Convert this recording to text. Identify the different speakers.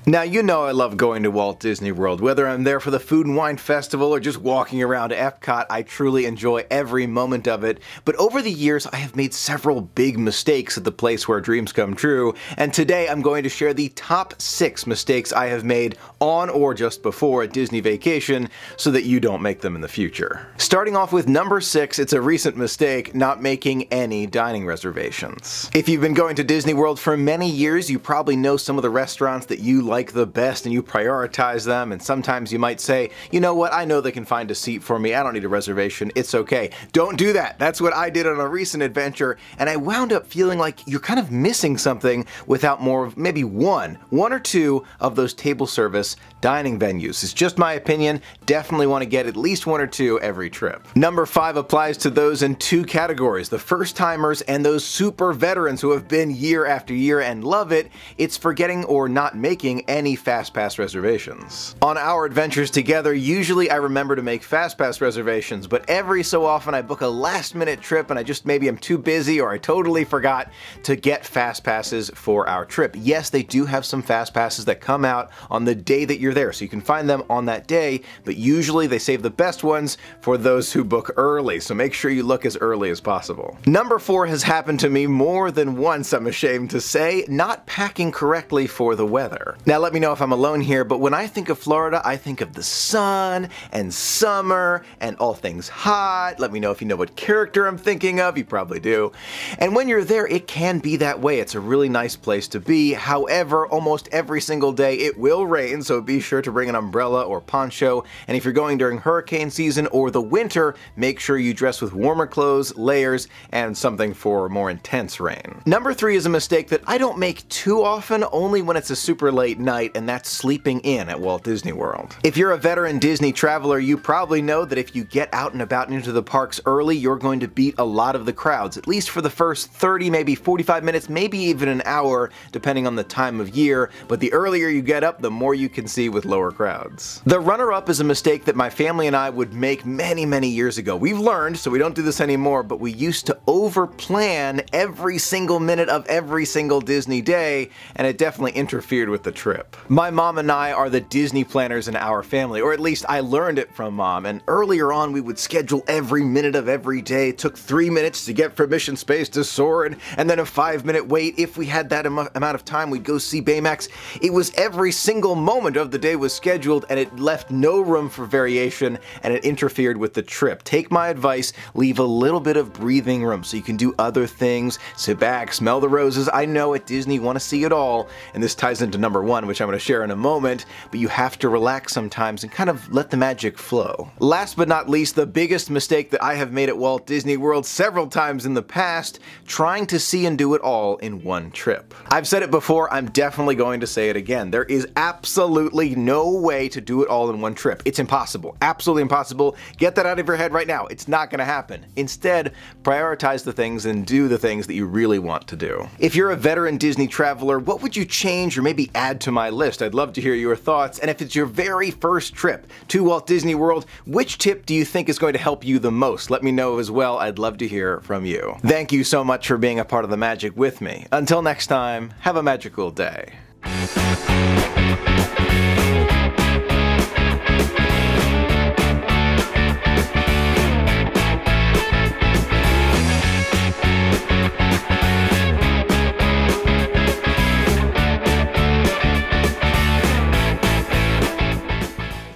Speaker 1: Now, you know I love going to Walt Disney World. Whether I'm there for the Food and Wine Festival or just walking around Epcot, I truly enjoy every moment of it. But over the years, I have made several big mistakes at the place where dreams come true, and today I'm going to share the top 6 mistakes I have made on or just before a Disney vacation so that you don't make them in the future. Starting off with number 6, it's a recent mistake, not making any dining reservations. If you've been going to Disney World for many years, you probably know some of the restaurants that you like the best and you prioritize them, and sometimes you might say, you know what, I know they can find a seat for me, I don't need a reservation, it's okay. Don't do that. That's what I did on a recent adventure, and I wound up feeling like you're kind of missing something without more of maybe one or two of those table service dining venues. It's just my opinion. Definitely want to get at least 1 or 2 every trip. Number 5 applies to those in 2 categories, the first timers and those super veterans who have been year after year and love it. It's forgetting or not making any FastPass reservations. On our adventures together, usually I remember to make FastPass reservations, but every so often I book a last minute trip and maybe I'm too busy or I totally forgot to get FastPasses for our trip. Yes, they do have some FastPasses that come out on the day that you're there, so you can find them on that day, but usually they save the best ones for those who book early, so make sure you look as early as possible. Number 4 has happened to me more than once, I'm ashamed to say, not packing correctly for the weather. Now let me know if I'm alone here, but when I think of Florida, I think of the sun and summer and all things hot. Let me know if you know what character I'm thinking of, you probably do. And when you're there, it can be that way. It's a really nice place to be. However, almost every single day it will rain, so be sure to bring an umbrella or poncho, and if you're going during hurricane season or the winter, make sure you dress with warmer clothes, layers, and something for more intense rain. Number 3 is a mistake that I don't make too often, only when it's a super late night, and that's sleeping in at Walt Disney World. If you're a veteran Disney traveler, you probably know that if you get out and about into the parks early, you're going to beat a lot of the crowds, at least for the first 30, maybe 45 minutes, maybe even an hour, depending on the time of year, but the earlier you get up, the more you can see with lower crowds. The runner-up is a mistake that my family and I would make many years ago. We've learned, so we don't do this anymore, but we used to overplan every single minute of every single Disney day, and it definitely interfered with the trip. My mom and I are the Disney planners in our family, or at least I learned it from mom, and earlier on we would schedule every minute of every day. It took 3 minutes to get from Mission Space to Soarin', and then a 5-minute wait. If we had that amount of time, we'd go see Baymax. It was every single moment of the day was scheduled, and it left no room for variation, and it interfered with the trip. Take my advice, leave a little bit of breathing room so you can do other things, sit back, smell the roses. I know at Disney you want to see it all, and this ties into number 1, which I'm going to share in a moment, but you have to relax sometimes and kind of let the magic flow. Last but not least, the biggest mistake that I have made at Walt Disney World several times in the past, trying to see and do it all in one trip. I've said it before, I'm definitely going to say it again. There is absolutely no way to do it all in one trip. It's impossible. Absolutely impossible. Get that out of your head right now. It's not going to happen. Instead, prioritize the things and do the things that you really want to do. If you're a veteran Disney traveler, what would you change or maybe add to my list? I'd love to hear your thoughts. And if it's your very first trip to Walt Disney World, which tip do you think is going to help you the most? Let me know as well. I'd love to hear from you. Thank you so much for being a part of the magic with me. Until next time, have a magical day.